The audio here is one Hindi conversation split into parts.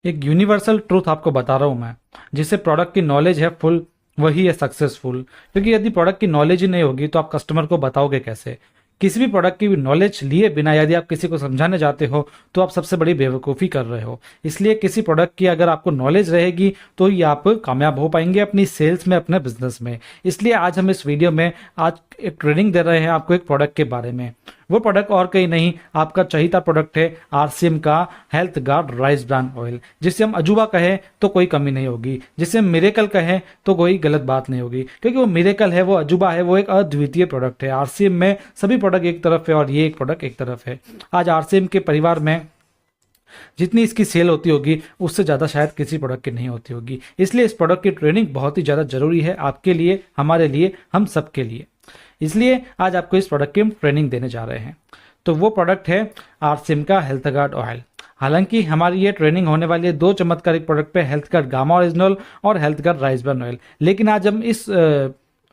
एक यूनिवर्सल ट्रूथ आपको बता रहा हूँ मैं, जिससे प्रोडक्ट की नॉलेज है फुल, वही है सक्सेसफुल। क्योंकि यदि प्रोडक्ट की नॉलेज ही नहीं होगी तो आप कस्टमर को बताओगे कैसे? किसी भी प्रोडक्ट की नॉलेज लिए बिना यदि आप किसी को समझाने जाते हो तो आप सबसे बड़ी बेवकूफ़ी कर रहे हो। इसलिए किसी प्रोडक्ट की अगर आपको नॉलेज रहेगी तो ही आप कामयाब हो पाएंगे अपनी सेल्स में, अपने बिजनेस में। इसलिए आज हम इस वीडियो में आज एक ट्रेनिंग दे रहे हैं आपको एक प्रोडक्ट के बारे में। वो प्रोडक्ट और कहीं नहीं, आपका चहीता प्रोडक्ट है आरसीएम का health guard rice bran oil, जिसे हम अजूबा कहें तो कोई कमी नहीं होगी, जिसे हम मिरेकल कहें तो कोई गलत बात नहीं होगी। क्योंकि वो मिरेकल है, वो अजूबा है, वो एक अद्वितीय प्रोडक्ट है। आरसीएम में सभी प्रोडक्ट एक तरफ है और ये एक प्रोडक्ट एक तरफ है। आज आरसीएम के परिवार में जितनी इसकी सेल होती होगी उससे ज़्यादा शायद किसी प्रोडक्ट की नहीं होती होगी। इसलिए इस प्रोडक्ट की ट्रेनिंग बहुत ही ज़्यादा जरूरी है आपके लिए, हमारे लिए, हम सबके लिए। इसलिए आज आपको इस प्रोडक्ट की हम ट्रेनिंग देने जा रहे हैं। तो वो प्रोडक्ट है आरसीएम का हेल्थ गार्ड ऑयल। हालांकि हमारी ये ट्रेनिंग होने वाली है दो चमत्कारिक प्रोडक्ट पे, हेल्थ गार्ड गामा ओरिजिनल और health guard rice bran oil. लेकिन आज हम इस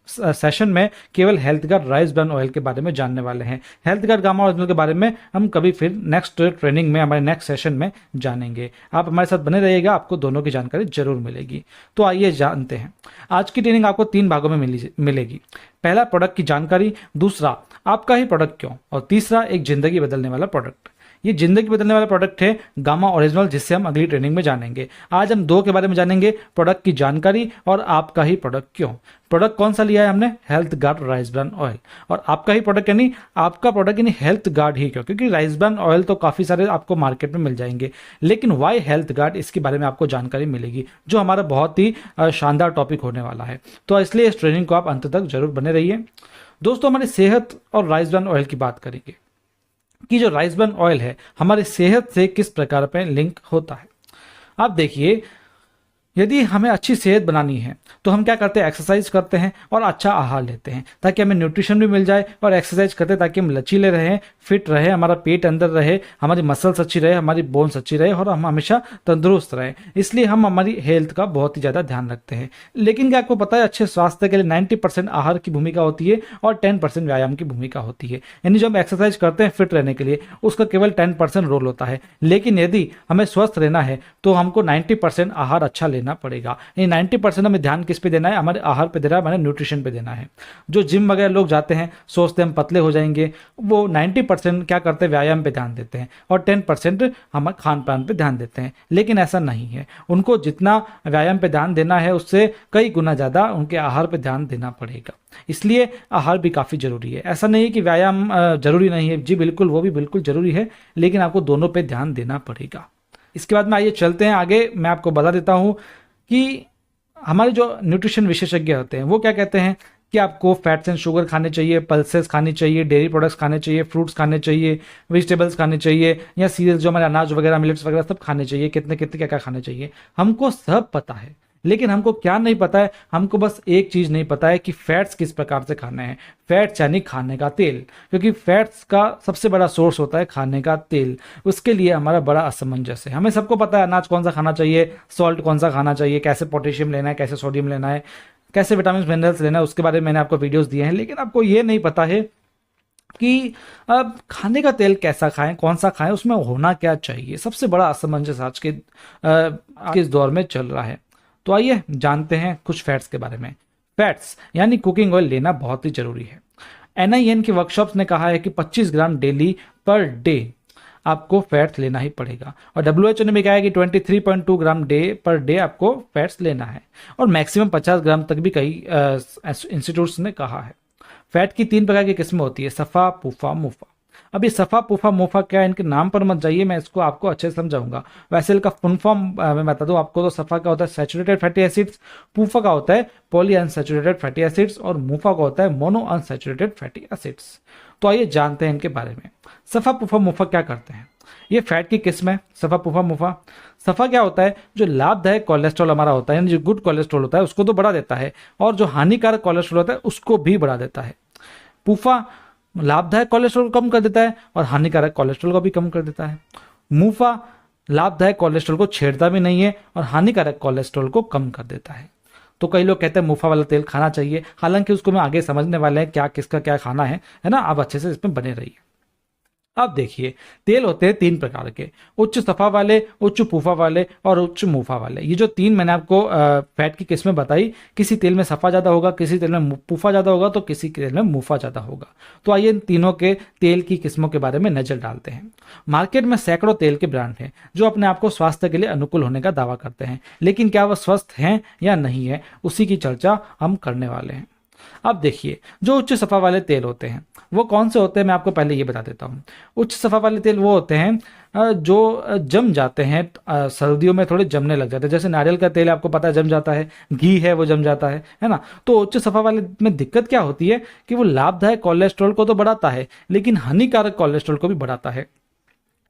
सेशन में केवल health guard rice bran oil के बारे में जानने वाले हैं। हेल्थ गार्ड गामा ओरिजिनल के बारे में हम कभी फिर नेक्स्ट ट्रेनिंग में, हमारे नेक्स्ट सेशन में जानेंगे। आप हमारे साथ बने रहिएगा, आपको दोनों की जानकारी जरूर मिलेगी। तो आइए जानते हैं। आज की ट्रेनिंग आपको 3 भागों में मिलेगी। पहला, प्रोडक्ट की जानकारी। दूसरा, आपका ही प्रोडक्ट क्यों। और तीसरा, एक जिंदगी बदलने वाला प्रोडक्ट। ये जिंदगी बदलने वाला प्रोडक्ट है गामा ओरिजिनल, जिससे हम अगली ट्रेनिंग में जानेंगे। आज हम 2 के बारे में जानेंगे, प्रोडक्ट की जानकारी और आपका ही प्रोडक्ट क्यों। प्रोडक्ट कौन सा लिया है हमने? Health guard rice bran oil. और आपका ही प्रोडक्ट यानी आपका प्रोडक्ट यानी हेल्थ गार्ड ही क्यों? क्योंकि राइस ब्रान ऑयल तो काफ़ी सारे आपको मार्केट में मिल जाएंगे, लेकिन वाई हेल्थ गार्ड, इसके बारे में आपको जानकारी मिलेगी, जो हमारा बहुत ही शानदार टॉपिक होने वाला है। तो इसलिए इस ट्रेनिंग को आप अंत तक जरूर बने रहिए। दोस्तों, हमारी सेहत और राइस ब्रान ऑयल की बात करेंगे कि जो राइस ब्रान ऑयल है हमारी सेहत से किस प्रकार पर लिंक होता है। आप देखिए, यदि हमें अच्छी सेहत बनानी है तो हम क्या करते हैं? एक्सरसाइज करते हैं और अच्छा आहार लेते हैं ताकि हमें न्यूट्रिशन भी मिल जाए, और एक्सरसाइज करते हैं ताकि हम लचीले रहें, फिट रहे, हमारा पेट अंदर रहे, हमारी मसल्स अच्छी रहे, हमारी बोन्स अच्छी रहे और हम हमेशा तंदुरुस्त रहें। इसलिए हम हमारी हेल्थ का बहुत ही ज़्यादा ध्यान रखते हैं। लेकिन क्या आपको पता है, अच्छे स्वास्थ्य के लिए 90% आहार की भूमिका होती है और 10% व्यायाम की भूमिका होती है। यानी जो हम एक्सरसाइज करते हैं फिट रहने के लिए, उसका केवल 10% रोल होता है। लेकिन यदि हमें स्वस्थ रहना है तो हमको 90% आहार अच्छा लेना पड़ेगा। 90% हमें ध्यान किस पे देना है? हमारे आहार पे देना है, हमारे न्यूट्रिशन पे देना है। जो जिम वगैरह लोग जाते हैं, सोचते हैं हम पतले हो जाएंगे, वो 90% क्या करते हैं? व्यायाम पे ध्यान देते हैं और 10% हम खान पान पे ध्यान देते हैं। लेकिन ऐसा नहीं है, उनको जितना व्यायाम पे ध्यान देना है उससे कई गुना ज़्यादा उनके आहार पे ध्यान देना पड़ेगा। इसलिए आहार भी काफ़ी जरूरी है। ऐसा नहीं है कि व्यायाम जरूरी नहीं है, जी बिल्कुल, वो भी बिल्कुल जरूरी है, लेकिन आपको दोनों पे ध्यान देना पड़ेगा। इसके बाद में आइए चलते हैं आगे। मैं आपको बता देता हूँ कि हमारे जो न्यूट्रिशन विशेषज्ञ होते हैं वो क्या कहते हैं कि आपको फैट्स एंड शुगर खाने चाहिए, पल्सेस खानी चाहिए, डेयरी प्रोडक्ट्स खाने चाहिए, फ्रूट्स खाने चाहिए, वेजिटेबल्स खाने चाहिए, या सीरियल्स जो हमारे अनाज वगैरह, मिलेट्स वगैरह सब खाने चाहिए। कितने कितने क्या क्या खाने चाहिए हमको सब पता है, लेकिन हमको क्या नहीं पता है? हमको बस एक चीज़ नहीं पता है कि फैट्स किस प्रकार से खाने हैं। फैट्स यानी खाने का तेल, क्योंकि फैट्स का सबसे बड़ा सोर्स होता है खाने का तेल। उसके लिए हमारा बड़ा असमंजस है। हमें सबको पता है अनाज कौन सा खाना चाहिए, सॉल्ट कौन सा खाना चाहिए, कैसे पोटेशियम लेना है, कैसे सोडियम लेना है, कैसे विटामिन मिनरल्स लेना है, उसके बारे में मैंने आपको वीडियोस दिए हैं। लेकिन आपको ये नहीं पता है कि अब खाने का तेल कैसा खाएं, कौन सा खाएं, उसमें होना क्या चाहिए। सबसे बड़ा असमंजस आज के इस दौर में चल रहा है। तो आइए जानते हैं कुछ फैट्स के बारे में। फैट्स यानी कुकिंग ऑयल लेना बहुत ही जरूरी है। NIN की वर्कशॉप्स ने कहा है कि 25 ग्राम डेली पर डे आपको फैट्स लेना ही पड़ेगा, और WHO ने भी कहा है कि 23.2 ग्राम पर डे आपको फैट्स लेना है, और मैक्सिमम 50 ग्राम तक भी कई इंस्टीट्यूट्स ने कहा है। फैट की 3 प्रकार की किस्में होती है, सफ़ा, पूफा, मुफा। अब ये सफ़ा, पूफा, मुफा क्या है, इनके नाम पर मत जाइए, मैं इसको आपको अच्छे से समझाऊंगा। वैसे इनका फुल फॉर्म मैं बता दूं आपको, तो सफ़ा का होता है सैचुरेटेड फैटी एसिड्स, पूफा का होता है पॉली अनसैचुरेटेड फैटी एसिड्स, और मुफा का होता है मोनो अनसैचुरेटेड फैटी एसिड्स। तो आइए जानते हैं इनके बारे में। सफ़ा, पूफा, मुफा क्या करते हैं? ये फैट की किस्म है सफ़ा, पूफा, मुफा। सफ़ा क्या होता है? जो लाभदायक कोलेस्ट्रॉल हमारा होता है, यानी जो गुड कोलेस्ट्रॉल होता है उसको तो बढ़ा देता है, और जो हानिकारक कोलेस्ट्रॉल होता है उसको भी बढ़ा देता है। पूफा लाभदायक कोलेस्ट्रॉल कम कर देता है और हानिकारक कोलेस्ट्रॉल को भी कम कर देता है। मुफा लाभदायक कोलेस्ट्रॉल को छेड़ता भी नहीं है और हानिकारक कोलेस्ट्रॉल को कम कर देता है। तो कई लोग कहते हैं मुफा वाला तेल खाना चाहिए, हालांकि उसको मैं आगे समझने वाले हैं क्या किसका क्या खाना है ना। आप अच्छे से इसमें बने रहिए। अब देखिए, तेल होते हैं 3 प्रकार के, उच्च सफा वाले, उच्च पूफा वाले और उच्च मुफा वाले। ये जो 3 मैंने आपको फैट की किस्में बताई, किसी तेल में सफा ज़्यादा होगा, किसी तेल में पूफा ज़्यादा होगा, तो किसी तेल में मुफा ज़्यादा होगा। तो आइए इन तीनों के तेल की किस्मों के बारे में नजर डालते हैं। मार्केट में सैकड़ों तेल के ब्रांड हैं जो अपने आप को स्वास्थ्य के लिए अनुकूल होने का दावा करते हैं, लेकिन क्या वह स्वस्थ हैं या नहीं है, उसी की चर्चा हम करने वाले हैं। अब देखिए, जो उच्च सफा वाले तेल होते हैं वो कौन से होते हैं, मैं आपको पहले ये बता देता हूँ। उच्च सफा वाले तेल वो होते हैं जो जम जाते हैं, सर्दियों में थोड़े जमने लग जाते हैं। जैसे नारियल का तेल आपको पता है जम जाता है, घी है वो जम जाता है ना। तो उच्च सफा वाले में दिक्कत क्या होती है कि वो लाभदायक कोलेस्ट्रॉल को तो बढ़ाता है, लेकिन हानिकारक कोलेस्ट्रॉल को भी बढ़ाता है।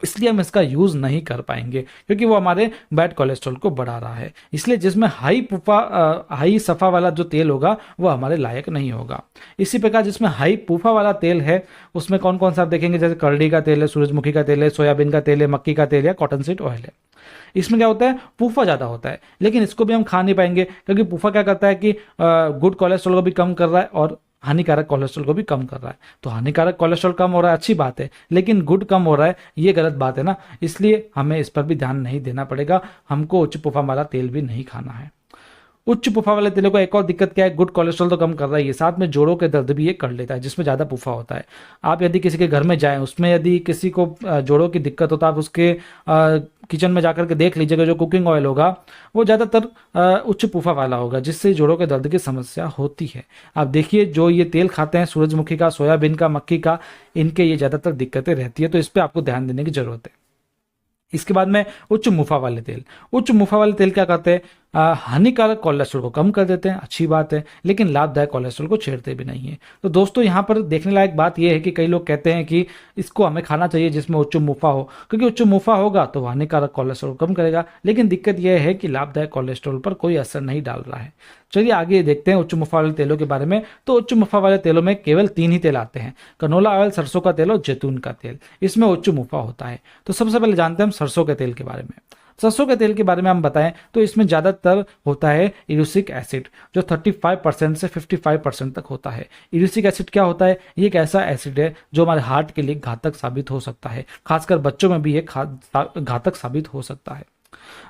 इसलिए हम इसका यूज नहीं कर पाएंगे क्योंकि वो हमारे बैड कोलेस्ट्रॉल को बढ़ा रहा है। इसलिए जिसमें हाई सफ़ा वाला जो तेल होगा वो हमारे लायक नहीं होगा। इसी प्रकार जिसमें हाई पूफा वाला तेल है उसमें कौन कौन सा आप देखेंगे, जैसे करडी का तेल है, सूरजमुखी का तेल है, सोयाबीन का तेल है, मक्की का तेल है, कॉटन सीड ऑयल है। इसमें क्या होता है, पूफा ज़्यादा होता है, लेकिन इसको भी हम खा नहीं पाएंगे क्योंकि पूफा क्या करता है कि गुड कोलेस्ट्रॉल को भी कम कर रहा है और हानिकारक कोलेस्ट्रॉल को भी कम कर रहा है। तो हानिकारक कोलेस्ट्रॉल कम हो रहा है अच्छी बात है, लेकिन गुड कम हो रहा है ये गलत बात है ना। इसलिए हमें इस पर भी ध्यान नहीं देना पड़ेगा, हमको उच्च पूफा वाला तेल भी नहीं खाना है। उच्च पुफा वाले तेलों को एक और दिक्कत क्या है, गुड कोलेस्ट्रॉल तो कम कर रहा है, ये साथ में जोड़ों के दर्द भी ये कर लेता है जिसमें ज़्यादा पुफा होता है। आप यदि किसी के घर में जाएं, उसमें यदि किसी को जोड़ों की दिक्कत हो तो आप उसके किचन में जाकर के देख लीजिएगा, जो कुकिंग ऑयल होगा वो ज़्यादातर उच्च पुफा वाला होगा, जिससे जोड़ों के दर्द की समस्या होती है। आप देखिए जो ये तेल खाते हैं सूरजमुखी का, सोयाबीन का, मक्की का, इनके ये ज़्यादातर दिक्कतें रहती है, तो इस पर आपको ध्यान देने की जरूरत है। इसके बाद में उच्च मुफा वाले तेल। उच्च मुफा वाले तेल क्या करते हैं, हानिकारक कोलेस्ट्रॉल को कम कर देते हैं, अच्छी बात है, लेकिन लाभदायक कोलेस्ट्रॉल को छेड़ते भी नहीं है। तो दोस्तों यहाँ पर देखने लायक बात यह है कि कई लोग कहते हैं कि इसको हमें खाना चाहिए जिसमें उच्च मुफा हो, क्योंकि उच्च मुफा होगा तो हानिकारक कोलेस्ट्रॉल कम करेगा, लेकिन दिक्कत यह है कि लाभदायक कोलेस्ट्रॉल पर कोई असर नहीं डाल रहा है। चलिए आगे देखते हैं उच्च मुफा वाले तेलों के बारे में। तो उच्च मुफा वाले तेलों में केवल 3 ही तेल आते हैं, कनोला ऑयल, सरसों का तेल और जैतून का तेल। इसमें उच्च मुफा होता है। तो सबसे पहले जानते हैं हम सरसों के तेल के बारे में। सरसों के तेल के बारे में हम बताएं तो इसमें ज़्यादातर होता है इरूसिक एसिड, जो 35% से 55% तक होता है। इरूसिक एसिड क्या होता है, ये एक ऐसा एसिड है जो हमारे हार्ट के लिए घातक साबित हो सकता है, खासकर बच्चों में भी ये घातक साबित हो सकता है।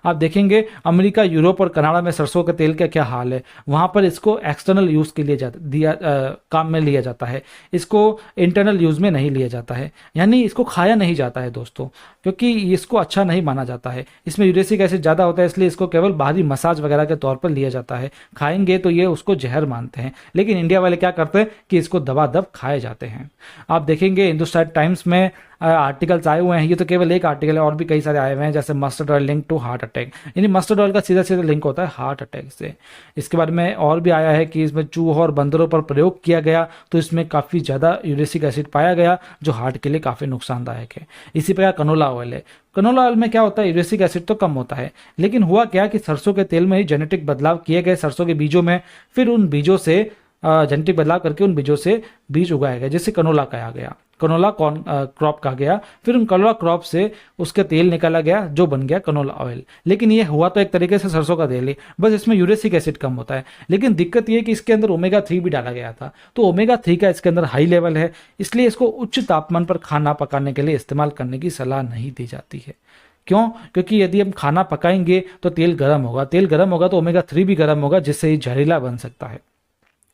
आप देखेंगे अमेरिका, यूरोप और कनाडा में सरसों के तेल का क्या हाल है। वहां पर इसको एक्सटर्नल यूज के लिए काम में लिया जाता है, इसको इंटरनल यूज में नहीं लिया जाता है, यानी इसको खाया नहीं जाता है दोस्तों, क्योंकि इसको अच्छा नहीं माना जाता है। इसमें यूरेसिक एसिड ज़्यादा होता है, इसलिए इसको केवल बाहरी मसाज वगैरह के तौर पर लिया जाता है। खाएंगे तो ये उसको जहर मानते हैं, लेकिन इंडिया वाले क्या करते हैं कि इसको दबादब खाए जाते हैं। आप देखेंगे हिंदुस्तान टाइम्स में आर्टिकल्स आए हुए हैं, ये तो केवल एक आर्टिकल है, और भी कई सारे आए हुए हैं, जैसे mustard oil link to heart attack, यानी मस्टर्ड ऑयल का सीधा सीधा लिंक होता है हार्ट अटैक से। इसके बारे में और भी आया है कि इसमें चूहों और बंदरों पर प्रयोग किया गया तो इसमें काफ़ी ज़्यादा यूरेसिक एसिड पाया गया, जो हार्ट के लिए काफ़ी नुकसानदायक है। इसी प्रकार कनोला ऑयल है। कनोला ऑयल में क्या होता है, यूरेसिक एसिड तो कम होता है, लेकिन हुआ क्या कि सरसों के तेल में ही जेनेटिक बदलाव किए गए सरसों के बीजों में, फिर उन बीजों से जेनेटिक बदलाव करके उन बीजों से बीज उगाया गया, जिसे कनोला कहा गया, कनोला कॉर्न क्रॉप कहा गया। फिर उन कनोला क्रॉप से उसका तेल निकाला गया जो बन गया कनोला ऑयल। लेकिन ये हुआ तो एक तरीके से सरसों का तेल ही, बस इसमें यूरेसिक एसिड कम होता है। लेकिन दिक्कत ये कि इसके अंदर ओमेगा 3 भी डाला गया था, तो ओमेगा 3 का इसके अंदर हाई लेवल है, इसलिए इसको उच्च तापमान पर खाना पकाने के लिए इस्तेमाल करने की सलाह नहीं दी जाती है। क्यों? क्योंकि यदि हम खाना पकाएंगे तो तेल गर्म होगा, तेल गर्म होगा तो ओमेगा 3 भी गर्म होगा, जिससे ये जहरीला बन सकता है।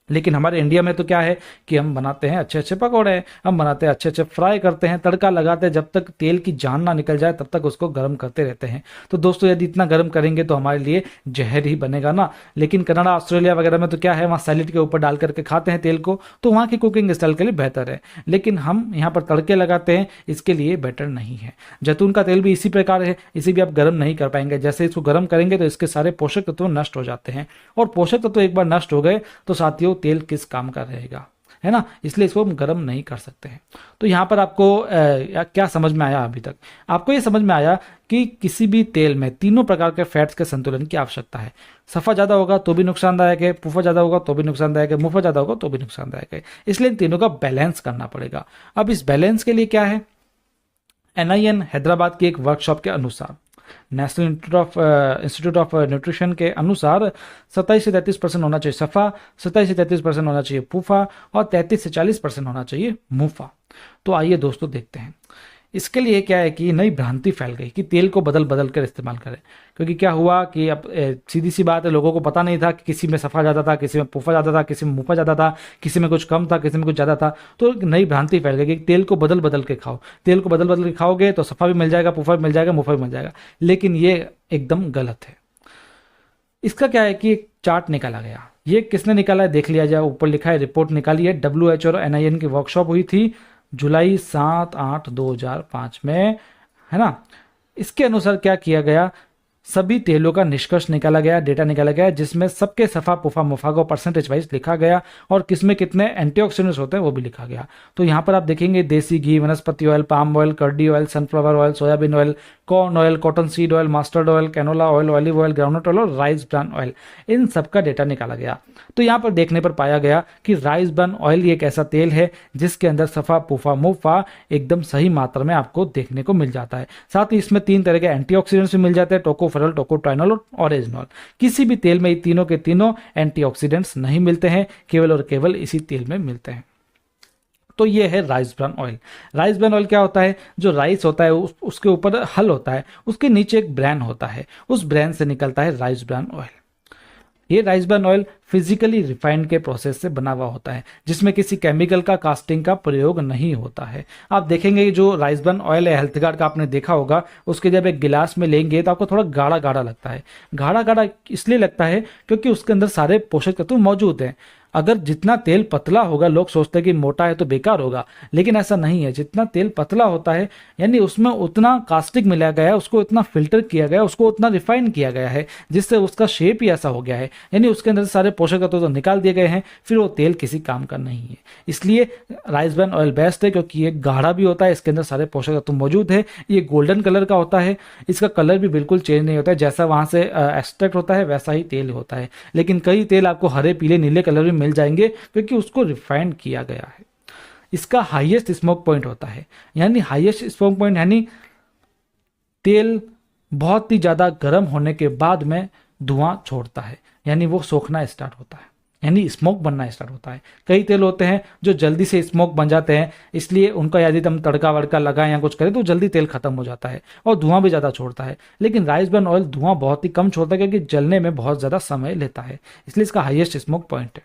लेकिन हमारे इंडिया में तो क्या है कि हम बनाते हैं अच्छे अच्छे पकौड़े, हम बनाते हैं अच्छे अच्छे फ्राई करते हैं, तड़का लगाते हैं, जब तक तेल की जान ना निकल जाए तब तक उसको गर्म करते रहते हैं। तो दोस्तों यदि इतना गर्म करेंगे तो हमारे लिए जहर ही बनेगा ना। लेकिन कनाडा, ऑस्ट्रेलिया वगैरह में तो क्या है, वहाँ सैलेड के ऊपर डाल करके खाते हैं तेल को, तो वहाँ की कुकिंग स्टाइल के लिए बेहतर है। लेकिन हम यहाँ पर तड़के लगाते हैं, इसके लिए बेटर नहीं है। जैतून का तेल भी इसी प्रकार है, इसे भी आप गर्म नहीं कर पाएंगे। जैसे इसको गर्म करेंगे तो इसके सारे पोषक तत्व नष्ट हो जाते हैं, और पोषक तत्व एक बार नष्ट हो गए तो साथियों तेल किस काम का रहेगा, है ना। इसलिए इसको हम गर्म नहीं कर सकते हैं। तो यहाँ पर आपको क्या समझ में आया, अभी तक आपको ये समझ में आया कि किसी भी तेल में तीनों प्रकार के फैट्स के संतुलन की आवश्यकता है। सफ़ा ज़्यादा होगा तो भी नुकसानदायक है, पूफा ज़्यादा होगा तो भी नुकसानदायक है, मुफा ज़्यादा होगा तो भी नुकसानदायक है। इसलिए इन तीनों का बैलेंस करना पड़ेगा। अब इस बैलेंस के लिए क्या है, NIN हैदराबाद की एक वर्कशॉप के अनुसार, नेशनल इंस्टीट्यूट ऑफ न्यूट्रिशन के अनुसार 27 से 33% होना चाहिए सफ़ा, 27 से 33% होना चाहिए पूफा, और 33 से 40% होना चाहिए मुफा। तो आइए दोस्तों देखते हैं इसके लिए क्या है कि नई भ्रांति फैल गई कि तेल को बदल बदल कर इस्तेमाल करें। क्योंकि क्या हुआ कि अब सीधी सी बात है, लोगों को पता नहीं था कि किसी में सफ़ा जाता था, किसी में पुफा जाता था, किसी में मुफा जाता था, किसी में कुछ कम था, किसी में कुछ ज़्यादा था। तो एक नई भ्रांति फैल गई कि तेल को बदल बदल के खाओ, तेल को बदल बदल के खाओगे तो सफ़ा भी मिल जाएगा, पुफा भी मिल जाएगा, मुफा भी मिल जाएगा। लेकिन ये एकदम गलत है। इसका क्या है कि एक चार्ट निकाला गया। ये किसने निकाला है देख लिया जाए। ऊपर लिखा है, रिपोर्ट निकाली है, WHO और NIN की वर्कशॉप हुई थी जुलाई 7-8-2005 में, है ना। इसके अनुसार क्या किया गया, सभी तेलों का निष्कर्ष निकाला गया, डेटा निकाला गया, जिसमें सबके सफ़ा पुफा मुफा को परसेंटेज वाइज लिखा गया और किसमें कितने एंटीऑक्सीडेंट्स होते हैं वो भी लिखा गया। तो यहाँ पर आप देखेंगे desi ghee, vanaspati oil, palm oil, कर्डी oil, sunflower oil, soybean oil, corn oil, cotton seed oil, mustard oil, canola oil, olive oil, groundnut oil और राइस ब्रान ऑयल, इन सब का डेटा निकाला गया। तो यहाँ पर देखने पर पाया गया कि राइस ब्रान ऑयल एक ऐसा तेल है जिसके अंदर सफ़ा पुफा मुफा एकदम सही मात्रा में आपको देखने को मिल जाता है। साथ ही इसमें 3 तरह के एंटीऑक्सीडेंट्स भी मिल जाते हैं, टोकोफेरॉल, टोकोट्राइनॉल और ऑरेजनॉल। किसी भी तेल में ये तीनों के तीनों एंटीऑक्सीडेंट्स नहीं मिलते हैं, केवल और केवल इसी तेल में मिलते हैं। तो ये है rice bran oil. Rice bran oil क्या होता है, जो राइस होता है उसके ऊपर हल होता है, उसके नीचे एक ब्रांड होता है, उस ब्रांड से निकलता है राइस ब्रान ऑयल। ये rice bran oil physically refined के प्रोसेस से बना हुआ होता है, जिसमें किसी केमिकल का कास्टिंग का प्रयोग नहीं होता है। आप देखेंगे जो राइस ब्रान ऑयल है, हेल्थ गार्ड का आपने देखा होगा, उसके जब एक गिलास में लेंगे तो आपको थोड़ा गाढ़ा गाढ़ा लगता है। गाढ़ा गाढ़ा इसलिए लगता है क्योंकि उसके अंदर सारे पोषक तत्व मौजूद हैं। अगर जितना तेल पतला होगा, लोग सोचते हैं कि मोटा है तो बेकार होगा, लेकिन ऐसा नहीं है। जितना तेल पतला होता है यानी उसमें उतना कास्टिक मिलाया गया है, उसको इतना फिल्टर किया गया है, उसको उतना रिफाइन किया गया है, जिससे उसका शेप ही ऐसा हो गया है। यानी उसके अंदर सारे पोषक तत्व तो निकाल दिए गए हैं, फिर वो तेल किसी काम का नहीं है। इसलिए राइस ब्रान ऑयल बेस्ट है, क्योंकि ये गाढ़ा भी होता है, इसके अंदर सारे पोषक तत्व मौजूद है, ये गोल्डन कलर का होता है, इसका कलर भी बिल्कुल चेंज नहीं होता है, जैसा वहाँ से एक्सट्रैक्ट होता है वैसा ही तेल होता है। लेकिन कई तेल आपको हरे पीले नीले कलर में मिल जाएंगे क्योंकि उसको रिफाइंड किया गया है। इसका हाईएस्ट स्मोक पॉइंट होता है, यानी हाईएस्ट स्मोक पॉइंट यानी तेल बहुत ही ज़्यादा गर्म होने के बाद में धुआं छोड़ता है, यानी वो सोखना स्टार्ट होता है, यानी स्मोक बनना स्टार्ट होता है। कई तेल होते हैं जो जल्दी से स्मोक बन जाते हैं, इसलिए उनका यदि हम तड़का वड़का लगाएं या कुछ करें तो जल्दी तेल खत्म हो जाता है और धुआं भी ज़्यादा छोड़ता है। लेकिन राइस ब्रान ऑयल धुआं बहुत ही कम छोड़ता है, क्योंकि जलने में बहुत ज़्यादा समय लेता है, इसलिए इसका हाईएस्ट स्मोक पॉइंट है।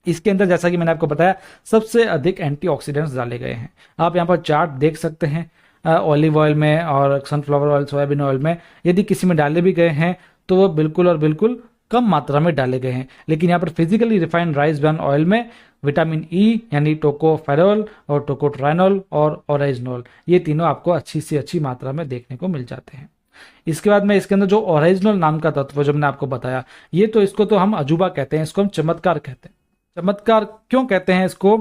इसके अंदर जैसा कि मैंने आपको बताया सबसे अधिक एंटीऑक्सीडेंट्स डाले गए हैं। आप यहाँ पर चार्ट देख सकते हैं, ऑलिव ऑयल में और सनफ्लावर ऑयल, सोयाबीन ऑयल में यदि किसी में डाले भी गए हैं तो वो बिल्कुल और बिल्कुल कम मात्रा में डाले गए हैं। लेकिन यहाँ पर physically refined rice bran oil में विटामिन ई यानी टोकोफेरॉल और टोकोट्राइनॉल और ऑरेजनॉल, ये तीनों आपको अच्छी से अच्छी मात्रा में देखने को मिल जाते हैं। इसके बाद में इसके अंदर जो ऑरेजनॉल नाम का तत्व जो मैंने आपको बताया, ये तो इसको तो हम अजूबा कहते हैं, इसको हम चमत्कार कहते हैं। चमत्कार क्यों कहते हैं इसको,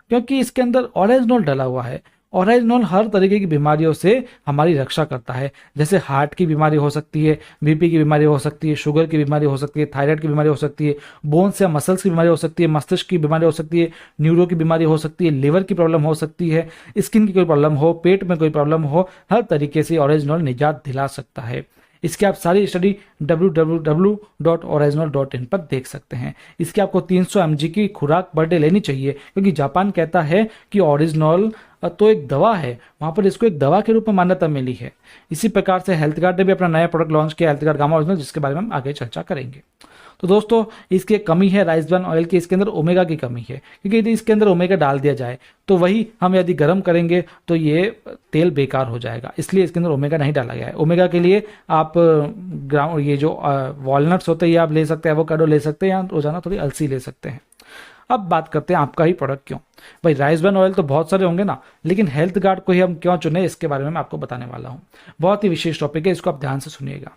क्योंकि इसके अंदर ऑरेजनॉल डला हुआ है। ऑरेजनॉल हर तरीके की बीमारियों से हमारी रक्षा करता है, जैसे हार्ट की बीमारी हो सकती है, बीपी की बीमारी हो सकती है, शुगर की बीमारी हो सकती है, थायराइड की बीमारी हो सकती है, बोन्स या मसल्स की बीमारी हो सकती है, मस्तिष्क की बीमारी हो सकती है, न्यूरो की बीमारी हो सकती है, लिवर की प्रॉब्लम हो सकती है, स्किन की कोई प्रॉब्लम हो, पेट में कोई प्रॉब्लम हो, हर तरीके से ऑरेजनॉल निजात दिला सकता है। इसकी आप सारी स्टडी www.oreginal.in पर देख सकते हैं। इसकी आपको 300 mg की खुराक पर डे लेनी चाहिए, क्योंकि जापान कहता है कि ऑरिजिनल तो एक दवा है, वहाँ पर इसको एक दवा के रूप में मान्यता मिली है। इसी प्रकार से हेल्थ गार्ड ने भी अपना नया प्रोडक्ट लॉन्च किया, हेल्थ गार्ड गामा ओरिजिनल, जिसके बारे में हम आगे चर्चा करेंगे। तो दोस्तों इसकी एक कमी है राइस ब्रान ऑयल की, इसके अंदर ओमेगा की कमी है, क्योंकि यदि इसके अंदर ओमेगा डाल दिया जाए तो वही हम यदि गर्म करेंगे तो ये तेल बेकार हो जाएगा, इसलिए इसके अंदर ओमेगा नहीं डाला गया है। ओमेगा के लिए आप ग्राउंड ये जो वॉलनट्स होते हैं ये आप ले सकते हैं, एवोकाडो ले सकते हैं, या रोजाना थोड़ी अलसी ले सकते हैं। अब बात करते हैं आपका ही प्रोडक्ट क्यों। भाई राइस ब्रान ऑयल तो बहुत सारे होंगे ना, लेकिन हेल्थ गार्ड को ही हम क्यों चुने इसके बारे में मैं आपको बताने वाला हूँ। बहुत ही विशेष टॉपिक है, इसको आप ध्यान से सुनिएगा,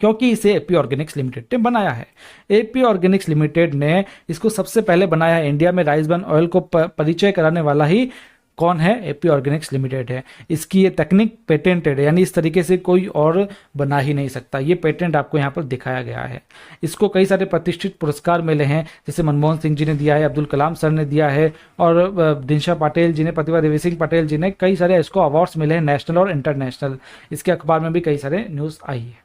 क्योंकि इसे एपी ऑर्गेनिक्स लिमिटेड ने बनाया है। एपी ऑर्गेनिक्स लिमिटेड ने इसको सबसे पहले बनाया है। इंडिया में राइस ब्रान ऑयल को परिचय कराने वाला ही कौन है, एपी ऑर्गेनिक्स लिमिटेड है। इसकी ये तकनीक पेटेंटेड है, यानी इस तरीके से कोई और बना ही नहीं सकता। ये पेटेंट आपको यहाँ पर दिखाया गया है। इसको कई सारे प्रतिष्ठित पुरस्कार मिले हैं, जैसे मनमोहन सिंह जी ने दिया है, अब्दुल कलाम सर ने दिया है, और दिनशा पाटिल जी ने, प्रतिभा देवी सिंह पटेल जी ने, कई सारे इसको अवार्ड्स मिले हैं नेशनल और इंटरनेशनल। इसके अखबार में भी कई सारे न्यूज़ आई है।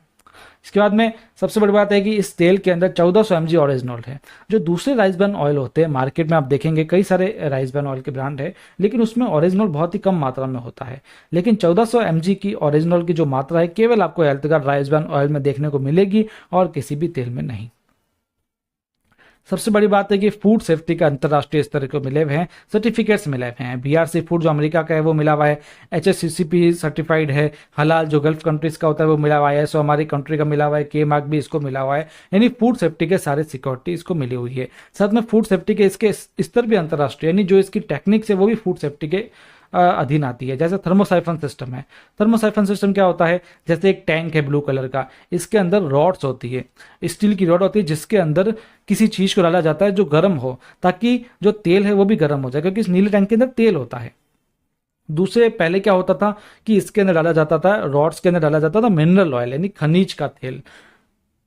इसके बाद में सबसे बड़ी बात है कि इस तेल के अंदर 1400 mg ओरिजिनल है। जो दूसरे राइस ब्रान ऑयल होते हैं मार्केट में आप देखेंगे कई सारे राइस ब्रान ऑयल के ब्रांड है, लेकिन उसमें ओरिजिनल बहुत ही कम मात्रा में होता है। लेकिन 1400 mg की ओरिजिनल की जो मात्रा है केवल आपको health guard rice bran oil में देखने को मिलेगी और किसी भी तेल में नहीं। सबसे बड़ी बात है कि फूड सेफ्टी का अंतर्राष्ट्रीय स्तर को मिले हुए हैं, सर्टिफिकेट्स मिले हुए हैं। BRC फूड जो अमेरिका का है वो मिला हुआ है, HACCP सर्टिफाइड है, हलाल जो गल्फ कंट्रीज का होता है वो मिला हुआ है, ISO हमारी कंट्री का मिला हुआ है, के मार्क भी इसको मिला हुआ है। यानी फूड सेफ्टी के सारे सिक्योरिटी इसको मिली हुई है। साथ में फूड सेफ्टी के इसके स्तर भी अंतर्राष्ट्रीय, यानी जो इसकी टेक्निक्स है वो भी फूड सेफ्टी के अधीन आती है। जैसे थर्मोसाइफन सिस्टम है। थर्मोसाइफन सिस्टम क्या होता है, जैसे एक टैंक है ब्लू कलर का, इसके अंदर रॉड्स होती है, स्टील की रॉड होती है जिसके अंदर किसी चीज को डाला जाता है जो गर्म हो, ताकि जो तेल है वो भी गर्म हो जाए, क्योंकि इस नीले टैंक के अंदर तेल होता है। दूसरे पहले क्या होता था कि इसके अंदर डाला जाता था, रॉड्स के अंदर डाला जाता था मिनरल ऑयल यानी खनिज का तेल।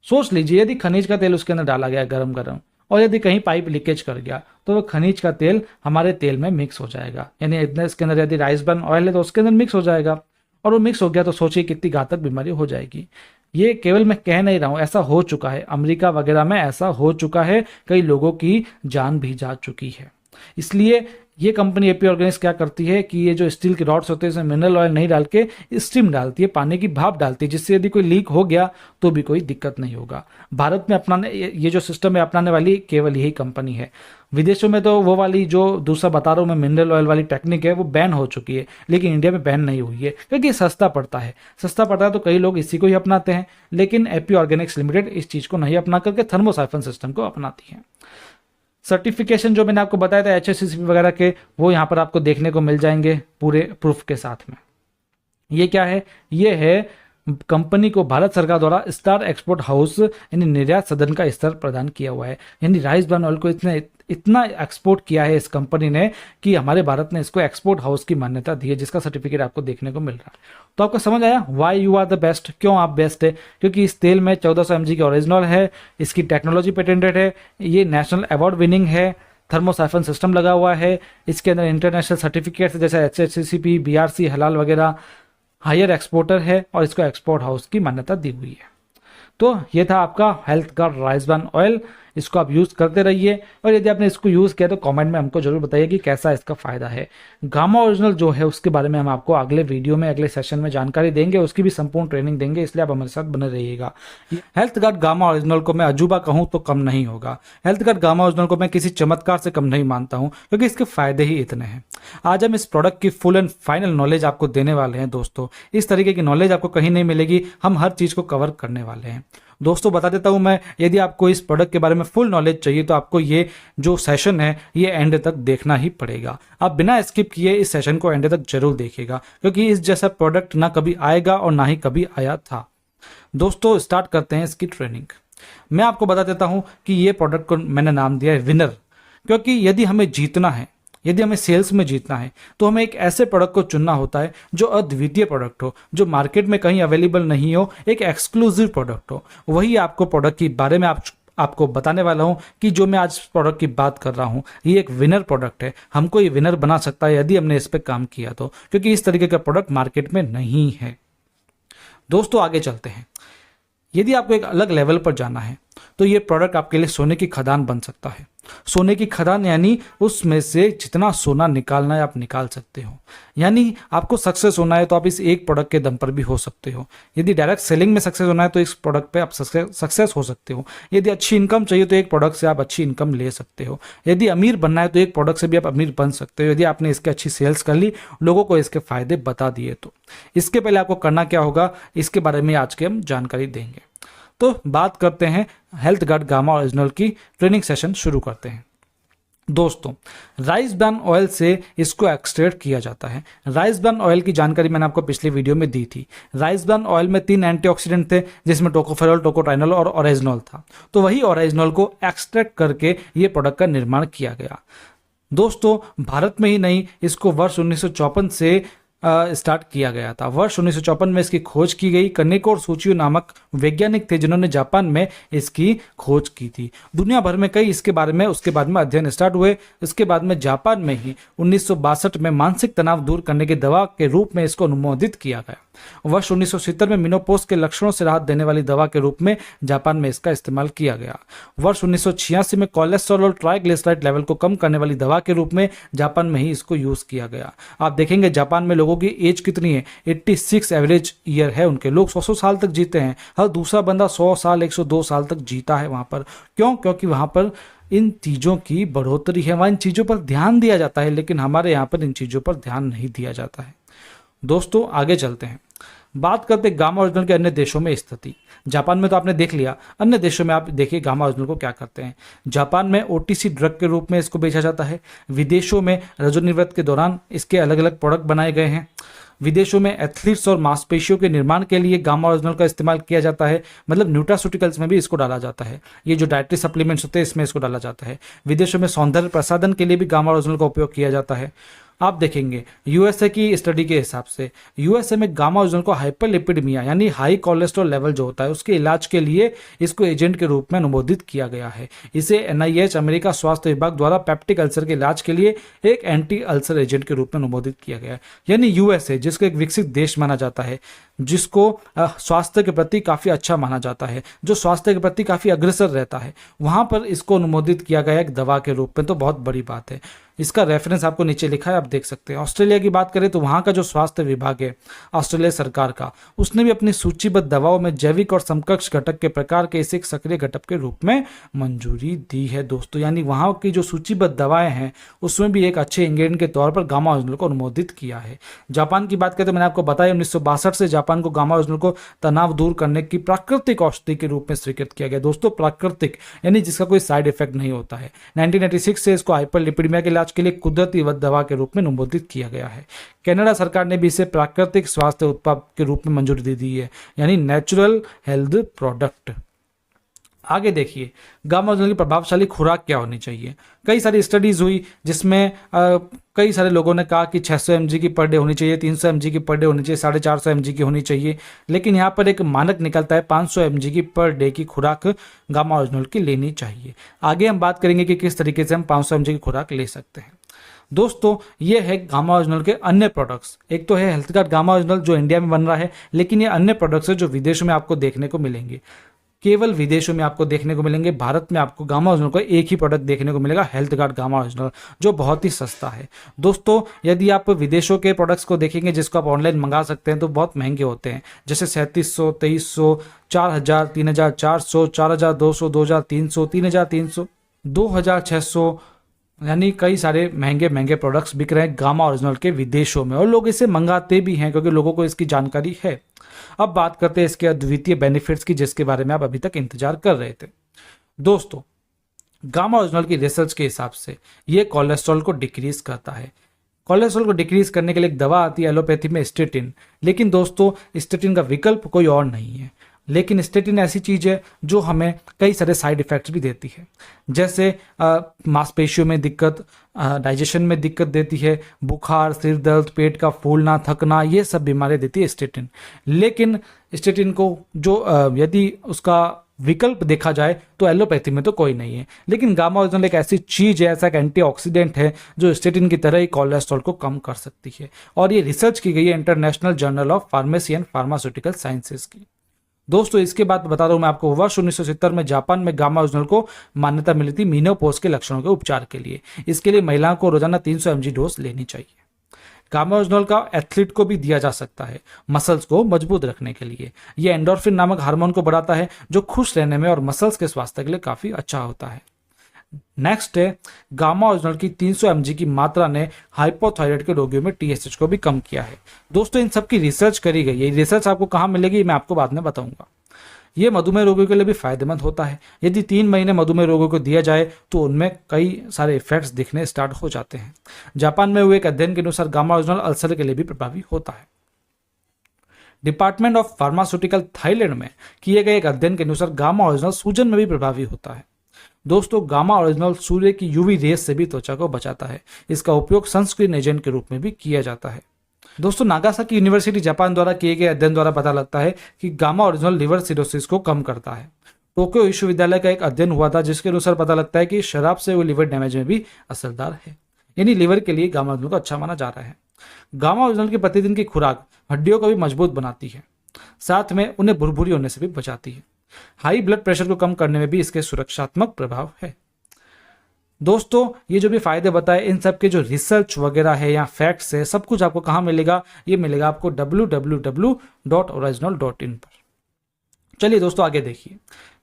सोच लीजिए यदि खनिज का तेल उसके अंदर डाला गया गरम गरम, और यदि कहीं पाइप लीकेज कर गया तो वो खनिज का तेल हमारे तेल में मिक्स हो जाएगा। यानी इतना इसके अंदर यदि राइस ब्रान ऑयल है तो उसके अंदर मिक्स हो जाएगा, और वो मिक्स हो गया तो सोचिए कितनी घातक बीमारी हो जाएगी। ये केवल मैं कह नहीं रहा हूं, ऐसा हो चुका है, अमेरिका वगैरह में ऐसा हो चुका है, कई लोगों की जान भी जा चुकी है। इसलिए ये कंपनी एपी ऑर्गेनिक्स क्या करती है कि ये जो स्टील के रॉड्स होते हैं इसमें मिनरल ऑयल नहीं डाल के स्टीम डालती है, पानी की भाप डालती है, जिससे यदि कोई लीक हो गया तो भी कोई दिक्कत नहीं होगा। भारत में अपनाने ये जो सिस्टम है अपनाने वाली केवल यही कंपनी है। विदेशों में तो वो वाली जो दूसरा बता रहा हूँ मैं मिनरल ऑयल वाली टेक्निक है वो बैन हो चुकी है, लेकिन इंडिया में बैन नहीं हुई है क्योंकि सस्ता पड़ता है। सस्ता पड़ता है तो कई लोग इसी को ही अपनाते हैं, लेकिन एपी ऑर्गेनिक्स लिमिटेड इस चीज़ को नहीं अपना करके थर्मोसाइफन सिस्टम को अपनाती है। सर्टिफिकेशन जो मैंने आपको बताया था HACCP वगैरह के, वो यहाँ पर आपको देखने को मिल जाएंगे पूरे प्रूफ के साथ में। ये क्या है, ये है कंपनी को भारत सरकार द्वारा स्टार एक्सपोर्ट हाउस यानी निर्यात सदन का स्तर प्रदान किया हुआ है। यानी राइस ब्रान ऑयल को इतना एक्सपोर्ट किया है इस कंपनी ने कि हमारे भारत ने इसको एक्सपोर्ट हाउस की मान्यता दी है, जिसका सर्टिफिकेट आपको देखने को मिल रहा है। तो आपको समझ आया why you are the best, क्यों आप बेस्ट है, क्योंकि इस तेल में 1400 mg की ओरिजिनल है, इसकी टेक्नोलॉजी पेटेंटेड है, ये नेशनल अवार्ड विनिंग है, थर्मोसाइफन सिस्टम लगा हुआ है, इसके अंदर इंटरनेशनल सर्टिफिकेट्स जैसे HACCP BRC हलाल वगैरह, हायर एक्सपोर्टर है और इसको एक्सपोर्ट हाउस की मान्यता दी हुई है। तो ये था आपका health guard rice bran oil, इसको आप यूज़ करते रहिए, और यदि आपने इसको यूज़ किया तो कमेंट में हमको जरूर बताइए कि कैसा इसका फ़ायदा है। गामा ओरिजिनल जो है उसके बारे में हम आपको अगले वीडियो में अगले सेशन में जानकारी देंगे, उसकी भी संपूर्ण ट्रेनिंग देंगे, इसलिए आप हमारे साथ बने रहिएगा। हेल्थ गार्ड गामा ओरिजिनल को मैं अजूबा कहूँ तो कम नहीं होगा। हेल्थ गार्ड गामा ओरिजिनल को मैं किसी चमत्कार से कम नहीं मानता हूँ, क्योंकि इसके फ़ायदे ही इतने हैं। आज हम इस प्रोडक्ट की फुल एंड फाइनल नॉलेज आपको देने वाले हैं दोस्तों। इस तरीके की नॉलेज आपको कहीं नहीं मिलेगी, हम हर चीज़ को कवर करने वाले हैं। दोस्तों बता देता हूं मैं, यदि आपको इस प्रोडक्ट के बारे में फुल नॉलेज चाहिए तो आपको ये जो सेशन है ये एंड तक देखना ही पड़ेगा। आप बिना स्किप किए इस सेशन को एंड तक जरूर देखिएगा, क्योंकि इस जैसा प्रोडक्ट ना कभी आएगा और ना ही कभी आया था। दोस्तों स्टार्ट करते हैं इसकी ट्रेनिंग। मैं आपको बता देता हूं कि ये प्रोडक्ट को मैंने नाम दिया है विनर, क्योंकि यदि हमें जीतना है, यदि हमें सेल्स में जीतना है तो हमें एक ऐसे प्रोडक्ट को चुनना होता है जो अद्वितीय प्रोडक्ट हो, जो मार्केट में कहीं अवेलेबल नहीं हो, एक एक्सक्लूसिव प्रोडक्ट हो। वही आपको प्रोडक्ट के बारे में आपको बताने वाला हूं कि जो मैं आज प्रोडक्ट की बात कर रहा हूं ये एक विनर प्रोडक्ट है। हमको ये विनर बना सकता है यदि हमने इस पर काम किया तो, क्योंकि इस तरीके का प्रोडक्ट मार्केट में नहीं है। दोस्तों आगे चलते हैं। यदि आपको एक अलग लेवल पर जाना है तो ये प्रोडक्ट आपके लिए सोने की खदान बन सकता है। सोने की खदान यानी उसमें से जितना सोना निकालना है आप निकाल सकते हो। यानी आपको सक्सेस होना है तो आप इस एक प्रोडक्ट के दम पर भी हो सकते हो। यदि डायरेक्ट सेलिंग में सक्सेस होना है तो इस प्रोडक्ट पे आप सक्सेस हो सकते हो। यदि अच्छी इनकम चाहिए तो एक प्रोडक्ट से आप अच्छी इनकम ले सकते हो। यदि अमीर बनना है तो एक प्रोडक्ट से भी आप अमीर बन सकते हो, यदि आपने इसके अच्छी सेल्स कर ली, लोगों को इसके फायदे बता दिए तो। इसके पहले आपको करना क्या होगा इसके बारे में आज के हम जानकारी देंगे। तो बात करते हैं हेल्थ गार्ड गामा ओरिजिनल की ट्रेनिंग सेशन शुरू करते हैं। दोस्तों राइस ब्रान ऑयल से इसको एक्सट्रैक्ट किया जाता है। राइस ब्रान ऑयल की जानकारी मैंने आपको पिछले वीडियो में दी थी। राइस ब्रान ऑयल में 3 एंटीऑक्सीडेंट थे, जिसमें टोकोफेरॉल, टोकोट्राइनोल और ओरिजिनल था। तो वही ओरिजिनल को एक्सट्रैक्ट करके ये प्रोडक्ट का निर्माण किया गया। दोस्तों भारत में ही नहीं, इसको वर्ष 1954 से स्टार्ट किया गया था। वर्ष 1954 में इसकी खोज की गई। कनेको और सूचियो नामक वैज्ञानिक थे जिन्होंने जापान में इसकी खोज की थी। दुनिया भर में कई इसके बारे में उसके बाद में अध्ययन स्टार्ट हुए। इसके बाद में जापान में ही 1962 में मानसिक तनाव दूर करने की दवा के रूप में इसको अनुमोदित किया गया। वर्ष 1970 में मेनोपॉज के लक्षणों से राहत देने वाली दवा के रूप में जापान में इसका इस्तेमाल किया गया। वर्ष 1986 में कोलेस्ट्रॉल और ट्राइग्लिसराइड लेवल को कम करने वाली दवा के रूप में जापान में ही इसको यूज किया गया। आप देखेंगे जापान में लोगों की एज कितनी है, 86 एवरेज ईयर है उनके। लोग 100 साल तक जीते हैं। हर दूसरा बंदा 100 साल 102 साल तक जीता है वहां पर। क्यों? क्योंकि वहां पर इन चीज़ों की बढ़ोतरी है, वहाँ इन चीज़ों पर ध्यान दिया जाता है, लेकिन हमारे यहाँ पर इन चीज़ों पर ध्यान नहीं दिया जाता है। दोस्तों आगे चलते हैं, बात करते हैं गामा ओरिजिनल के अन्य देशों में स्थिति। जापान में तो आपने देख लिया, अन्य देशों में आप देखिए गामा ओरिजिनल को क्या करते हैं। जापान में ओटीसी ड्रग के रूप में इसको बेचा जाता है। विदेशों में रजोनिवृत्त के दौरान इसके अलग अलग प्रोडक्ट बनाए गए हैं। विदेशों में एथलीट्स और मांसपेशियों के निर्माण के लिए गामा ओरिजिनल का इस्तेमाल किया जाता है। मतलब न्यूट्रास्यूटिकल्स में भी इसको डाला जाता है। ये जो डाइटरी सप्लीमेंट्स होते हैं इसमें इसको डाला जाता है। विदेशों में सौंदर्य प्रसाधन के लिए भी गामा ओरिजिनल का उपयोग किया जाता है। आप देखेंगे यूएसए की स्टडी के हिसाब से यूएसए में गामा ओरिजिनल को हाइपरलिपिडमिया यानी हाई कोलेस्ट्रॉल लेवल जो होता है उसके इलाज के लिए इसको एजेंट के रूप में अनुमोदित किया गया है। इसे एनआईएच अमेरिका स्वास्थ्य विभाग द्वारा पेप्टिक अल्सर के इलाज के लिए एक एंटी अल्सर एजेंट के रूप में अनुमोदित किया गया है। यानी यूएसए जिसको एक विकसित देश माना जाता है, जिसको स्वास्थ्य के प्रति काफ़ी अच्छा माना जाता है, जो स्वास्थ्य के प्रति काफ़ी अग्रसर रहता है, वहाँ पर इसको अनुमोदित किया गया एक दवा के रूप में, तो बहुत बड़ी बात है। इसका रेफरेंस आपको नीचे लिखा है, आप देख सकते हैं। ऑस्ट्रेलिया की बात करें तो वहाँ का जो स्वास्थ्य विभाग है ऑस्ट्रेलिया सरकार का, उसने भी अपनी सूचीबद्ध दवाओं में जैविक और समकक्ष घटक के प्रकार के इसे एक सक्रिय घटक के रूप में मंजूरी दी है दोस्तों। यानी वहाँ की जो सूचीबद्ध दवाएं हैं उसमें भी एक अच्छे इंग्रेडिएंट के तौर पर गामा ओरिजिनल को अनुमोदित किया है। जापान की बात करें तो मैंने आपको बताया 1962 से जापान को गामा ओरिजिनल को तनाव दूर करने की प्राकृतिक औषधि के रूप में स्वीकृत किया गया। दोस्तों प्राकृतिक यानी जिसका कोई साइड इफेक्ट नहीं होता है। 1986 से इसको हाइपरलिपिडमिया के इलाज के लिए कुदरती दवा के रूप में अनुमोदित किया गया है। कनाडा सरकार ने भी इसे प्राकृतिक स्वास्थ्य उत्पाद के रूप में मंजूरी दे दी है, यानी नेचुरल हेल्थ प्रोडक्ट। आगे देखिए गामा ओरिजिनल की प्रभावशाली खुराक क्या होनी चाहिए। कई सारी स्टडीज हुई जिसमें कई सारे लोगों ने कहा कि 600 mg की पर डे होनी चाहिए, 300 mg की पर डे होनी चाहिए, 450 mg की होनी चाहिए, लेकिन यहाँ पर एक मानक निकलता है 500 mg की पर डे की खुराक गामा ओरिजिनल की लेनी चाहिए। आगे हम बात करेंगे कि किस तरीके से हम 500 mg की खुराक ले सकते हैं। दोस्तों ये है गामा ओरिजिनल के अन्य प्रोडक्ट्स। एक तो है हेल्थ कार्ड गामा ओरिजिनल जो इंडिया में बन रहा है, लेकिन ये अन्य प्रोडक्ट्स है जो विदेशों में आपको देखने को मिलेंगे। केवल विदेशों में आपको देखने को मिलेंगे। भारत में आपको गामा ओरिजिनल का एक ही प्रोडक्ट देखने को मिलेगा, हेल्थ गार्ड गामा ओरिजिनल, जो बहुत ही सस्ता है। दोस्तों यदि आप विदेशों के प्रोडक्ट्स को देखेंगे जिसको आप ऑनलाइन मंगा सकते हैं तो बहुत महंगे होते हैं, जैसे 3700, 2300, 4000, 3400, 4200, 2300, 3300, 2600, यानी कई सारे महंगे महंगे प्रोडक्ट्स बिक रहे हैं गामा ओरिजिनल के विदेशों में, और लोग इसे मंगाते भी हैं क्योंकि लोगों को इसकी जानकारी है। अब बात करते हैं इसके अद्वितीय बेनिफिट्स की, जिसके बारे में आप अभी तक इंतजार कर रहे थे। दोस्तों गामा ओरिजिनल की रिसर्च के हिसाब से ये कोलेस्ट्रॉल को डिक्रीज करता है। कोलेस्ट्रॉल को डिक्रीज करने के लिए एक दवा आती है एलोपैथी में स्टेटिन, लेकिन दोस्तों स्टेटिन का विकल्प कोई और नहीं है। लेकिन स्टेटिन ऐसी चीज़ है जो हमें कई सारे साइड इफ़ेक्ट्स भी देती है, जैसे मांसपेशियों में दिक्कत, डाइजेशन में दिक्कत देती है, बुखार, सिर दर्द, पेट का फूलना, थकना, ये सब बीमारी देती है स्टेटिन। लेकिन स्टेटिन को जो यदि उसका विकल्प देखा जाए तो एलोपैथी में तो कोई नहीं है, लेकिन गामा ओरिजिनल एक ऐसी चीज़ है, ऐसा एक एंटीऑक्सीडेंट है जो स्टेटिन की तरह ही कोलेस्ट्रॉल को कम कर सकती है। और ये रिसर्च की गई है international journal of pharmacy and pharmaceutical sciences की। दोस्तों इसके बाद बता दूं मैं आपको, वर्ष 1970 में जापान में गामा ओरिजिनल को मान्यता मिली थी मेनोपॉज के लक्षणों के उपचार के लिए। इसके लिए महिलाओं को रोजाना 300 mg डोज लेनी चाहिए। गामा ओरिजिनल का एथलीट को भी दिया जा सकता है मसल्स को मजबूत रखने के लिए। यह एंडोर्फिन नामक हार्मोन को बढ़ाता है जो खुश रहने में और मसल्स के स्वास्थ्य के लिए काफी अच्छा होता है। नेक्स्ट है गामा ओरिजिनल की 300 mg की मात्रा ने हाइपोथायराइड के रोगियों में TSH को भी कम किया है। दोस्तों इन सब की रिसर्च करी गई है। ये रिसर्च आपको कहाँ मिलेगी मैं आपको बाद में बताऊंगा। ये मधुमेह रोगियों के लिए भी फायदेमंद होता है। यदि 3 महीने मधुमेह रोगियों को दिया जाए तो उनमें कई सारे इफेक्ट्स दिखने स्टार्ट हो जाते हैं। जापान में हुए एक अध्ययन के अनुसार गामा ओरिजिनल अल्सर के लिए भी प्रभावी होता है। डिपार्टमेंट ऑफ फार्मास्यूटिकल थाईलैंड में किए गए एक अध्ययन के अनुसार गामा ओरिजिनल सूजन में भी प्रभावी होता है। दोस्तों गामा ओरिजिनल सूर्य की यूवी रेस से भी त्वचा को बचाता है। इसका उपयोग सनस्क्रीन एजेंट के रूप में भी किया जाता है। दोस्तों नागासाकी यूनिवर्सिटी जापान द्वारा किए गए अध्ययन द्वारा पता लगता है कि गामा ओरिजिनल लिवर सिरोसिस को कम करता है। टोक्यो विश्वविद्यालय का एक अध्ययन हुआ था जिसके अनुसार पता लगता है कि शराब से हुए लिवर डैमेज में भी असरदार है, यानी लिवर के लिए गामा ओरिजिनल को अच्छा माना जा रहा है। गामा ओरिजिनल की प्रतिदिन की खुराक हड्डियों को भी मजबूत बनाती है, साथ में उन्हें भुरभुरी होने से भी बचाती है। हाई ब्लड प्रेशर को कम करने में भी इसके सुरक्षात्मक प्रभाव है। दोस्तों ये जो भी फायदे बताए, इन सब के जो रिसर्च वगैरह है या फैक्ट्स है, सब कुछ आपको कहाँ मिलेगा? ये मिलेगा आपको www.original.in पर। चलिए दोस्तों आगे देखिए,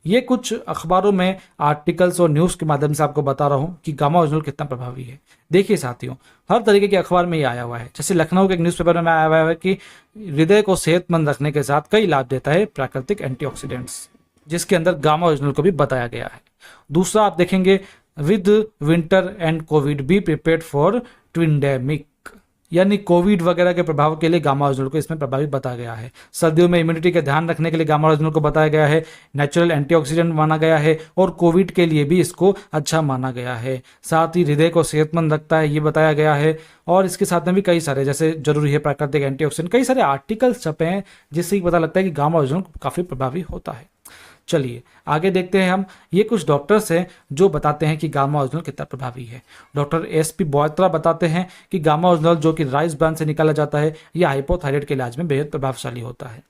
ये कुछ अखबारों में आर्टिकल्स और न्यूज़ के माध्यम से आपको बता रहा हूँ कि गामा ओरिजिनल कितना प्रभावी है। देखिए साथियों, हर तरीके के अखबार में ये आया हुआ है। जैसे लखनऊ के एक न्यूज़पेपर में आया हुआ है कि हृदय को सेहतमंद रखने के साथ कई लाभ देता है प्राकृतिक एंटीऑक्सीडेंट्स, जिसके अंदर गामा ओरिजिनल को भी बताया गया है। दूसरा आप देखेंगे, with winter and covid be prepared for twindemic, यानी कोविड वगैरह के प्रभाव के लिए गामा ओरिजिनल को इसमें प्रभावी बताया गया है। सर्दियों में इम्यूनिटी का ध्यान रखने के लिए गामा ओरिजिनल को बताया गया है। नेचुरल एंटीऑक्सीडेंट माना गया है और कोविड के लिए भी इसको अच्छा माना गया है। साथ ही हृदय को सेहतमंद रखता है, ये बताया गया है। और इसके साथ में भी कई सारे, जैसे जरूरी है प्राकृतिक एंटीऑक्सीडेंट, कई सारे आर्टिकल्स छपे हैं जिससे पता लगता है कि गामा ओरिजिनल काफी प्रभावी होता है। चलिए आगे देखते हैं हम। ये कुछ डॉक्टर्स हैं जो बताते हैं कि गामा ओरिजिनल कितना प्रभावी है। डॉक्टर एसपी बोयत्रा बताते हैं कि गामा ओरिजिनल जो कि राइस ब्रांड से निकाला जाता है, यह हाइपोथायराइड के इलाज में बेहद प्रभावशाली होता है।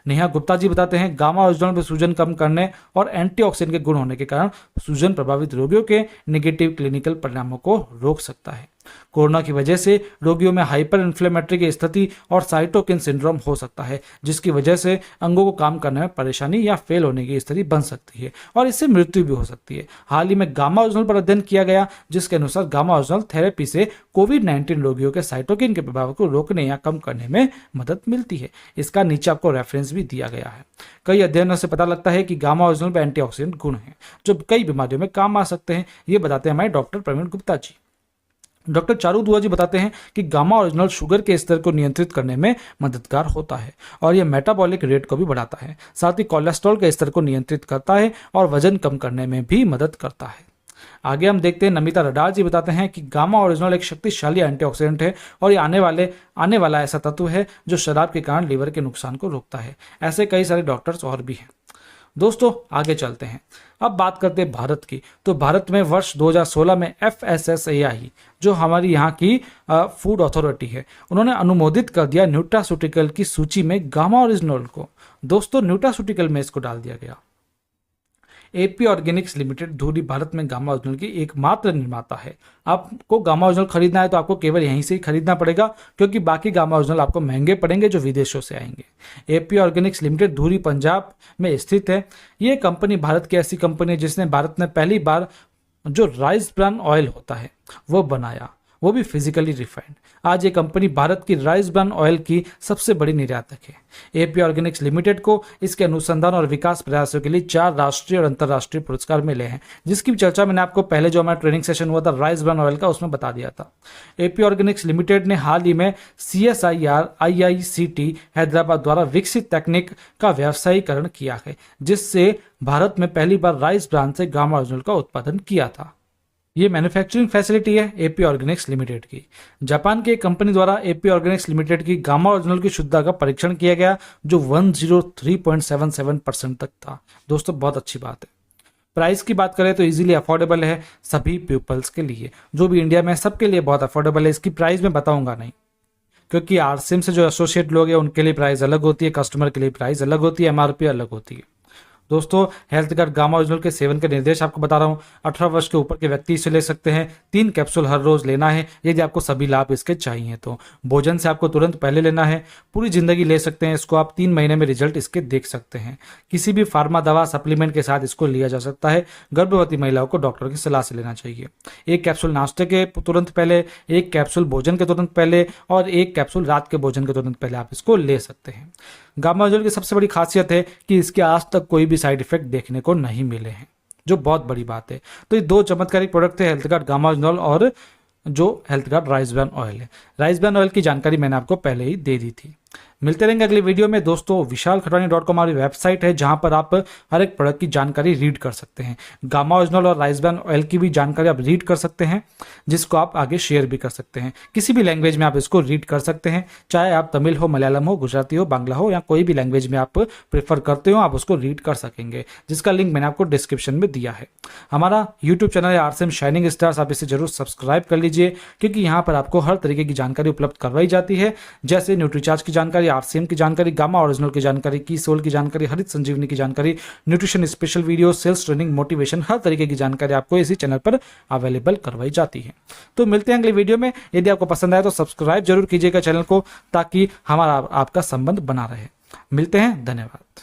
नेहा गुप्ता जी बताते हैं गामा ओरिजिनल में सूजन कम करने और एंटीऑक्सीडेंट के गुण होने के कारण सूजन प्रभावित रोगियों के नेगेटिव क्लिनिकल परिणामों को रोक सकता है। कोरोना की वजह से रोगियों में हाइपर इन्फ्लेमेटरी की स्थिति और साइटोकिन सिंड्रोम हो सकता है, जिसकी वजह से अंगों को काम करने में परेशानी या फेल होने की स्थिति बन सकती है और इससे मृत्यु भी हो सकती है। हाल ही में गामा ओरिजिनल पर अध्ययन किया गया जिसके अनुसार गामा ओरिजिनल थेरेपी से कोविड-19 रोगियों के साइटोकिन के प्रभाव को रोकने या कम करने में मदद मिलती है। इसका नीचे आपको रेफरेंस भी दिया गया है। कई अध्ययनों से पता लगता है कि गामा ओरिजिनल में एंटीऑक्सीडेंट गुण हैं जो कई बीमारियों में काम आ सकते हैं। ये बताते हैं हमारे डॉक्टर प्रवीण गुप्ता जी। डॉक्टर चारू दुआ जी बताते हैं कि गामा ओरिजिनल शुगर के स्तर को नियंत्रित करने में मददगार होता है और यह मेटाबॉलिक रेट को भी बढ़ाता है। साथ ही कोलेस्ट्रॉल के स्तर को नियंत्रित करता है और वजन कम करने में भी मदद करता है। आगे हम देखते हैं, नमिता रडार जी बताते हैं कि गामा ओरिजिनल एक शक्तिशाली एंटीऑक्सीडेंट है और ये आने वाला ऐसा तत्व है जो शराब के कारण लीवर के नुकसान को रोकता है। ऐसे कई सारे डॉक्टर्स और भी हैं। दोस्तों आगे चलते हैं, अब बात करते हैं भारत की। तो भारत में वर्ष 2016 में FSSAI जो हमारी यहाँ की फूड अथॉरिटी है, उन्होंने अनुमोदित कर दिया न्यूट्रास्यूटिकल की सूची में गामा ओरिजिनल को। दोस्तों न्यूट्रास्यूटिकल में इसको डाल दिया गया। एपी ऑर्गेनिक्स लिमिटेड धुरी भारत में गामा ओरिजिनल की एकमात्र निर्माता है। आपको गामा ओरिजिनल खरीदना है तो आपको केवल यहीं से ही खरीदना पड़ेगा, क्योंकि बाकी गामा ओरिजिनल आपको महंगे पड़ेंगे जो विदेशों से आएंगे। एपी ऑर्गेनिक्स लिमिटेड धुरी पंजाब में स्थित है। ये कंपनी भारत की ऐसी कंपनी है जिसने भारत में पहली बार जो राइस ब्रान ऑयल होता है वो बनाया, वो भी फिजिकली रिफाइंड। आज ये कंपनी भारत की राइस ब्रान ऑयल की सबसे बड़ी निर्यातक है। एपी ऑर्गेनिक्स लिमिटेड को इसके अनुसंधान और विकास प्रयासों के लिए 4 राष्ट्रीय और अंतर्राष्ट्रीय पुरस्कार मिले हैं, जिसकी चर्चा मैंने आपको पहले जो हमारा ट्रेनिंग सेशन हुआ था राइस ब्रान ऑयल का, उसमें बता दिया था। एपी ऑर्गेनिक्स लिमिटेड ने हाल ही में CSIR IICT हैदराबाद द्वारा विकसित तकनीक का व्यवसायीकरण किया है, जिससे भारत में पहली बार राइस ब्रान से गामा ओरिजिनल का उत्पादन किया था। ये मैन्युफैक्चरिंग फैसिलिटी है एपी ऑर्गेनिक्स लिमिटेड की। जापान की एक कंपनी द्वारा एपी ऑर्गेनिक्स लिमिटेड की गामा ओरिजिनल की शुद्धता का परीक्षण किया गया जो 103.77% तक था। दोस्तों बहुत अच्छी बात है। प्राइस की बात करें तो इजीली अफोर्डेबल है सभी पीपल्स के लिए, जो भी इंडिया में सबके लिए बहुत अफोर्डेबल है। इसकी प्राइस मैं बताऊंगा नहीं, क्योंकि आरसीएम से जो एसोसिएट लोग हैं उनके लिए प्राइस अलग होती है, कस्टमर के लिए प्राइस अलग होती है, MRP अलग होती है। दोस्तों हेल्थ गार्ड गामा ओरिजिनल के सेवन के निर्देश आपको बता रहा हूँ। 18 वर्ष के ऊपर के व्यक्ति इसे ले सकते हैं। 3 कैप्सूल हर रोज लेना है यदि आपको सभी लाभ इसके चाहिए तो। भोजन से आपको तुरंत पहले लेना है। पूरी जिंदगी ले सकते हैं इसको आप। 3 महीने में रिजल्ट इसके देख सकते हैं। किसी भी फार्मा दवा सप्लीमेंट के साथ इसको लिया जा सकता है। गर्भवती महिलाओं को डॉक्टर की सलाह से लेना चाहिए। 1 कैप्सूल नाश्ते के तुरंत पहले, 1 कैप्सूल भोजन के तुरंत पहले और 1 कैप्सूल रात के भोजन के तुरंत पहले आप इसको ले सकते हैं। गामा ओरिजिनल की सबसे बड़ी खासियत है कि इसके आज तक कोई भी साइड इफेक्ट देखने को नहीं मिले हैं, जो बहुत बड़ी बात है। तो ये 2 चमत्कारिक प्रोडक्ट थे, हेल्थ गार्ड गामा ओरिजिनल और जो health guard rice bran oil है। राइस ब्रान ऑयल की जानकारी मैंने आपको पहले ही दे दी थी। मिलते रहेंगे अगली वीडियो में दोस्तों। vishalkhatwani.com हमारी वेबसाइट है जहां पर आप हर एक प्रोडक्ट की जानकारी रीड कर सकते हैं। गामा ओरिजिनल और राइसब्रान ऑयल की भी जानकारी आप रीड कर सकते हैं, जिसको आप आगे शेयर भी कर सकते हैं। किसी भी लैंग्वेज में आप इसको रीड कर सकते हैं, चाहे आप तमिल हो, मलयालम हो, गुजराती हो, बांग्ला हो, या कोई भी लैंग्वेज में आप प्रेफर करते हो आप उसको रीड कर सकेंगे, जिसका लिंक मैंने आपको डिस्क्रिप्शन में दिया है। हमारा यूट्यूब चैनल है आरसीएम शाइनिंग स्टार्स, आप इसे जरूर सब्सक्राइब कर लीजिए, क्योंकि यहाँ पर आपको हर तरीके की जानकारी उपलब्ध करवाई जाती है, जैसे न्यूट्रीचार्ज की जानकारी, आरसीएम की जानकारी, गामा ओरिजिनल की जानकारी, कीसोल की जानकारी, हरित संजीवनी की जानकारी, nutrition special video, sales training, motivation, हर तरीके की जानकारी आपको इसी चैनल पर अवेलेबल करवाई जाती है। तो मिलते हैं अगली वीडियो में। यदि आपको पसंद आया तो सब्सक्राइब जरूर कीजिएगा चैनल को, ताकि हमारा आपका संबंध बना रहे। मिलते हैं, धन्यवाद।